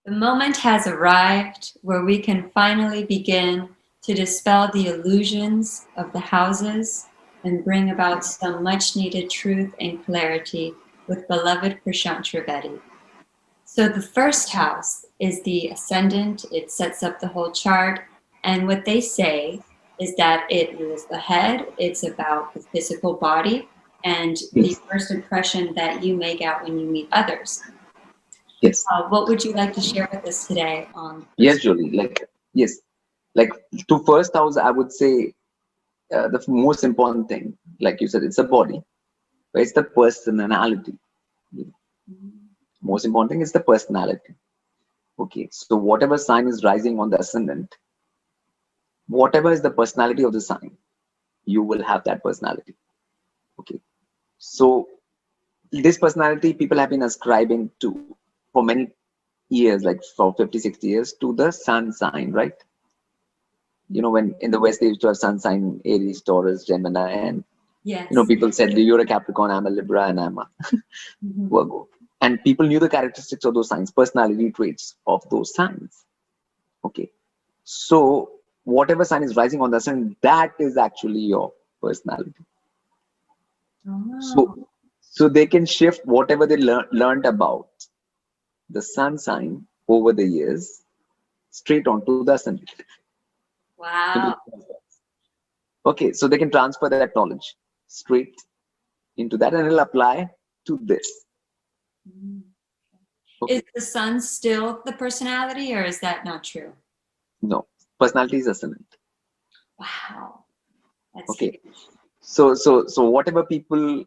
The moment has arrived where we can finally begin to dispel the illusions of the houses and bring about some much needed truth and clarity with beloved Prashant Trivedi. So the first house is the ascendant. It sets up the whole chart. And what they say is that it rules the head. It's about the physical body and the first impression that you make out when you meet others. Yes. What would you like to share with us today on? Yes, Jolie. To first house, I would say the most important thing, like you said, it's a body, but it's the personality. Most important thing is the personality. Okay, so whatever sign is rising on the ascendant, whatever is the personality of the sign, you will have that personality. Okay, so this personality people have been ascribing to for many years, like for 50-60 years, to the sun sign, right? You know, when in the West they used to have sun sign, Aries, Taurus, Gemini, and Yes. People said you're a Capricorn, I'm a Libra, and I'm a Virgo. And people knew the characteristics of those signs, personality traits of those signs. Okay, so whatever sign is rising on the sun, that is actually your personality. Oh. So they can shift whatever they learned about the sun sign over the years straight onto the ascendant. Wow. Okay, so they can transfer that knowledge straight into that, and it'll apply to this. Okay. Is the sun still the personality, or is that not true? No, personality is ascendant. Wow, that's okay. huge. So whatever people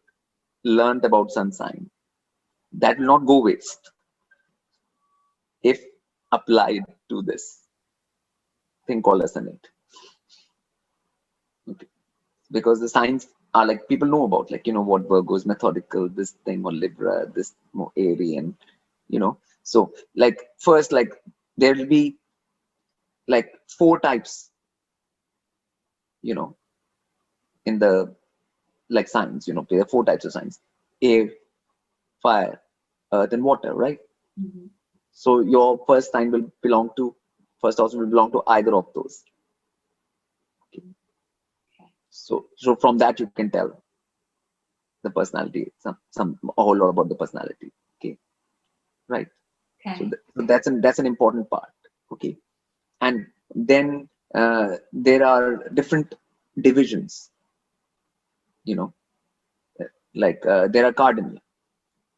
learned about sun sign, that will not go waste if applied to this thing called ascendant. Okay. Because the signs are like people know about, like, what Virgo is methodical, this thing, or Libra, this more airy, and so like first, like there will be like 4 types, in the like signs, there are 4 types of signs: air, fire, earth, and water, right? So your first sign will belong to, first house will belong to either of those. Okay. So from that you can tell the personality, some a whole lot about the personality. Okay, right? Okay. So that's an important part. Okay, and then there are different divisions. Like there are cardinal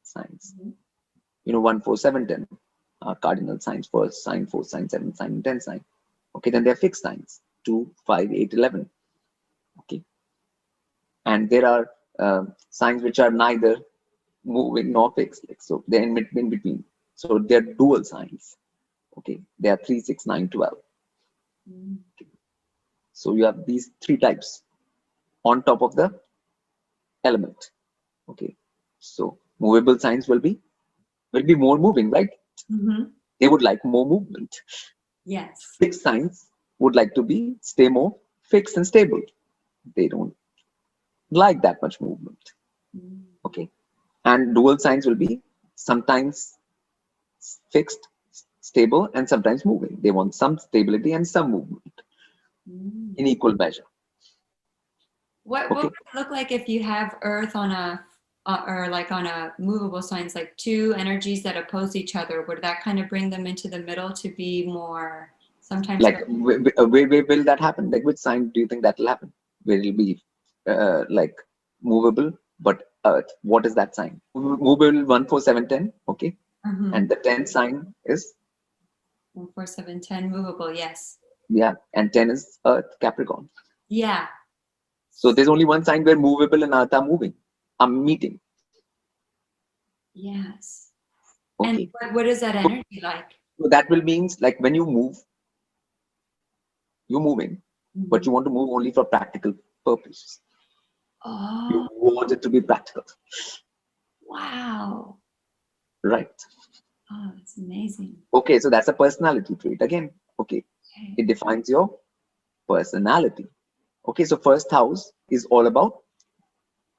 signs. 1, 4, 7, 10 are cardinal signs. First sign, 4th sign, 7th sign, 10th sign. Okay, then there are fixed signs: 2, 5, 8, 11. Okay, and there are signs which are neither moving nor fixed, like, so they're in between. So they're dual signs. Okay, they are 3, 6, 9, 12. Okay. So you have these 3 types on top of the element. Okay, so movable signs will be more moving, right? They would like more movement. Yes. Fixed signs would like to stay more fixed and stable. They don't like that much movement. Okay, and dual signs will be sometimes fixed, stable, and sometimes moving. They want some stability and some movement in equal measure. What would it look like if you have Earth on a or like on a movable signs, like 2 energies that oppose each other? Would that kind of bring them into the middle to be more sometimes? Like where will that happen? Like which sign do you think that will happen? Where it'll be like movable but Earth? What is that sign? Movable 1, 4, 7, 10. Okay, and the 10th sign is 1, 4, 7, 10 movable. Yes. Yeah, and 10 is Earth, Capricorn. Yeah. So there's only one sign where movable and Earth are moving, are meeting. Yes. Okay. And what is that energy like? So that will means, like, when you move, you're moving, but you want to move only for practical purposes. Oh. You want it to be practical. Wow. Right. Oh, that's amazing. Okay, so that's a personality trait again. Okay. It defines your personality. Okay, so first house is all about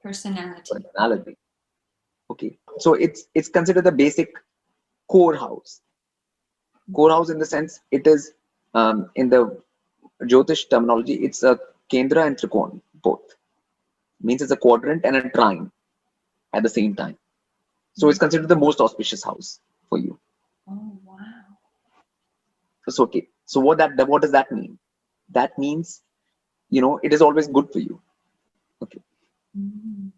personality. Okay, so it's considered the basic core house. Core house in the sense it is, in the Jyotish terminology, it's a Kendra and Trikon both. Means it's a quadrant and a trine at the same time. So it's considered the most auspicious house for you. Oh, wow. It's okay. So what does that mean? That means, it is always good for you. Okay. Mm.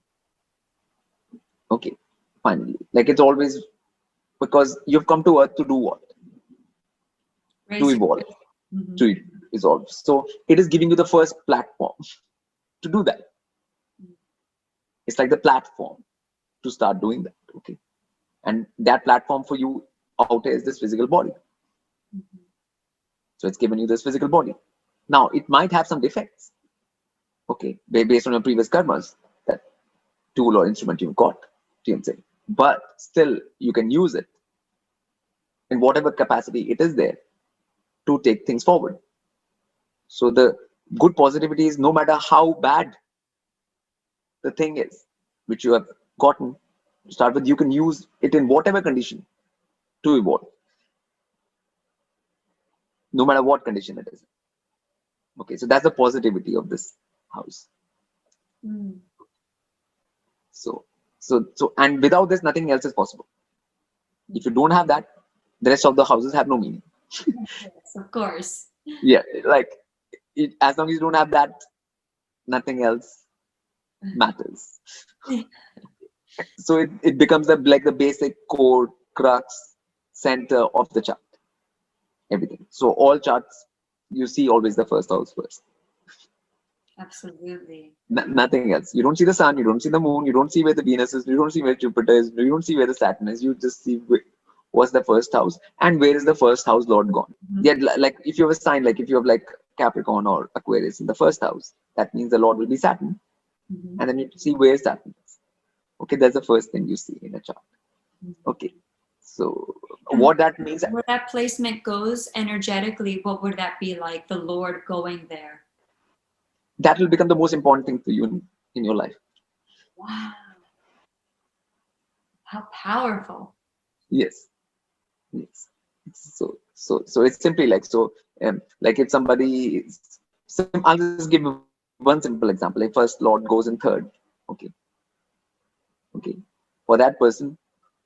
Okay. Finally, like it's always, because you've come to Earth to do what? To evolve, to evolve. So it is giving you the first platform to do that. It's like the platform to start doing that. Okay. And that platform for you outer is this physical body. So it's given you this physical body. Now it might have some defects. Okay. Based on your previous karmas, that tool or instrument you've got, say. But still you can use it in whatever capacity it is there to take things forward. So the good positivity is, no matter how bad the thing is which you have gotten to start with, you can use it in whatever condition to evolve, no matter what condition it is. Okay, so that's the positivity of this house. So and without this, nothing else is possible. If you don't have that, the rest of the houses have no meaning. Yes, of course. Yeah, like as long as you don't have that, nothing else matters. So it becomes like the basic core, crux, center of the chart. Everything. So all charts, you see always the first house first. Absolutely. Nothing else. You don't see the sun, you don't see the moon, you don't see where the Venus is, you don't see where Jupiter is, you don't see where the Saturn is. You just see what's the first house and where is the first house Lord gone. Yet, like if you have a sign, like if you have like Capricorn or Aquarius in the first house, that means the Lord will be Saturn. And then you see where Saturn is. Okay, that's the first thing you see in a chart. Okay, so what that means, where that placement goes energetically, what would that be like, the Lord going there? that will become the most important thing for you in your life. Wow, how powerful. Yes. So it's simply like, so like if somebody, I'll just give you one simple example. Like first Lord goes in third. Okay, for that person,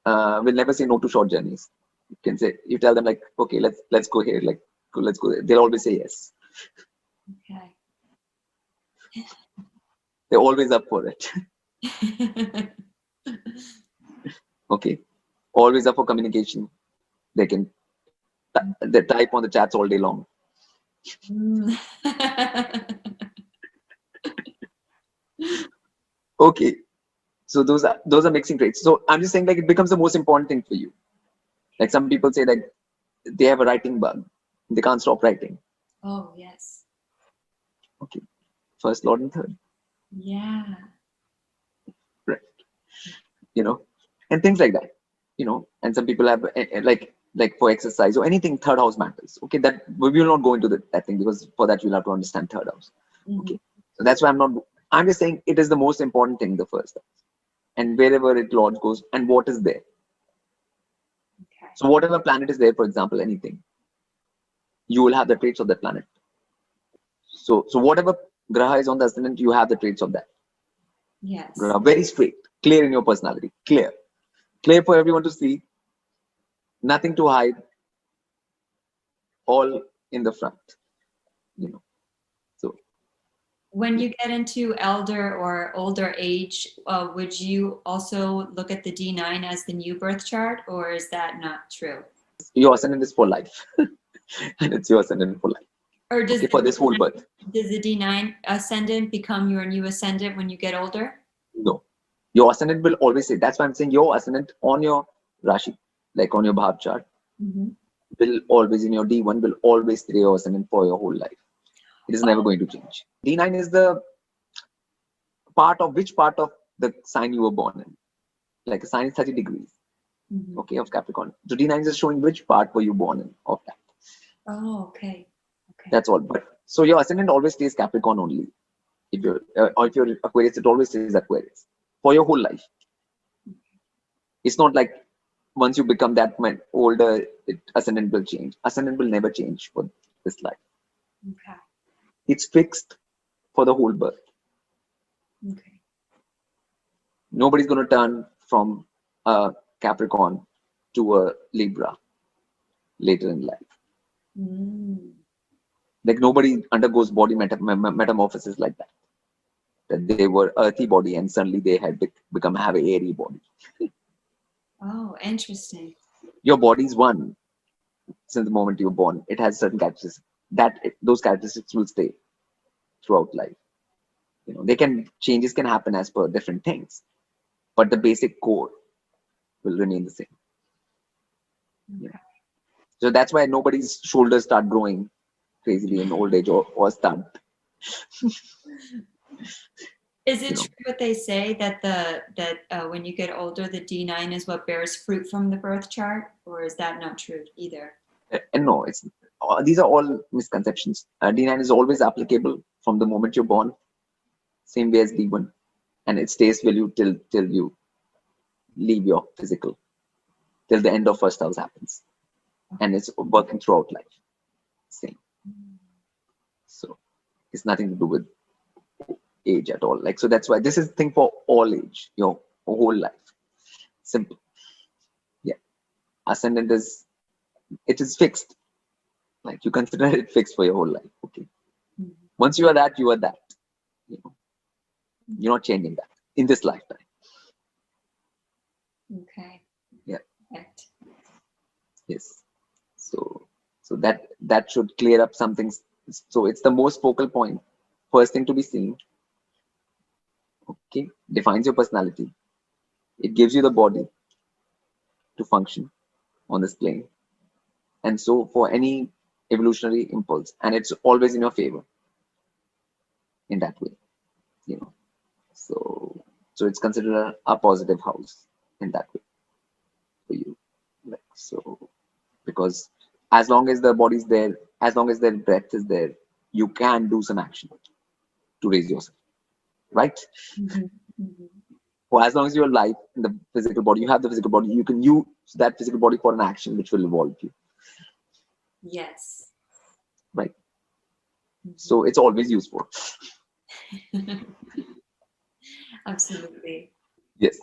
will never say no to short journeys. You can say, you tell them like, okay, let's go here, like let's go there. They'll always say yes. Okay. They're always up for it. Okay, always up for communication. They can they type on the chats all day long. Okay, so those are mixing traits. So I'm just saying, like, it becomes the most important thing for you. Like some people say, like they have a writing bug, they can't stop writing. Oh yes. Okay, first Lord and third. Yeah. Right. And things like that. And some people have like for exercise or anything, third house matters. Okay, that we will not go into that thing, because for that you'll have to understand third house. Okay, so that's why I'm just saying it is the most important thing, the first house, and wherever it Lord goes and what is there. Okay. So whatever planet is there, for example, anything, you will have the traits of that planet. So whatever graha is on the ascendant, you have the traits of that. Yes. Graha, very straight, clear in your personality, clear for everyone to see, nothing to hide, all in the front. So when you get into elder or older age, would you also look at the D9 as the new birth chart, or is that not true? your ascendant is for life. And it's your ascendant for life. Or does for this whole birth. Does the D9 ascendant become your new ascendant when you get older? No. Your ascendant will always say, that's why I'm saying your ascendant on your Rashi, like on your Bhav chart, will always, in your D1, will always stay your ascendant for your whole life. It is never going to change. D9 is the part of the sign you were born in. Like a sign is 30 degrees, okay, of Capricorn. So D9 is showing which part were you born in of that. Oh, okay. That's all. But so your ascendant always stays Capricorn only. If you're or if you're Aquarius, it always stays Aquarius for your whole life. It's not like once you become that much older, ascendant will change. Ascendant will never change for this life. Okay. It's fixed for the whole birth. Okay. Nobody's going to turn from a Capricorn to a Libra later in life. Mm. Like nobody undergoes body metamorphosis like that. That they were earthy body and suddenly they had become have a airy body. Oh, interesting. Your body's one since the moment you're born. It has certain characteristics. Those characteristics will stay throughout life. Changes can happen as per different things, but the basic core will remain the same. Okay. So that's why nobody's shoulders start growing crazily in old age or stunt. Is it true what they say that when you get older, the D9 is what bears fruit from the birth chart, or is that not true either? And no, these are all misconceptions. D9 is always applicable from the moment you're born, same way as D1, and it stays with you till you leave your physical, till the end of first house happens, and it's working throughout life. Same. So it's nothing to do with age at all. So that's why this is the thing for all age, your whole life. Simple. Yeah. Ascendant it is fixed. You consider it fixed for your whole life. Okay. Once you are that, you are that. You're not changing that in this lifetime. Okay. Yeah. Right. Yes. So that should clear up some things. So it's the most focal point. First thing to be seen. Okay. Defines your personality. It gives you the body to function on this plane. And so for any evolutionary impulse, and it's always in your favor in that way. So it's considered a positive house in that way for you. Because as long as the body's there, as long as the breath is there, you can do some action to raise yourself, right? For as long as you're alive in the physical body, you have the physical body, you can use that physical body for an action which will evolve you. Yes. Right. So it's always useful. Absolutely. Yes.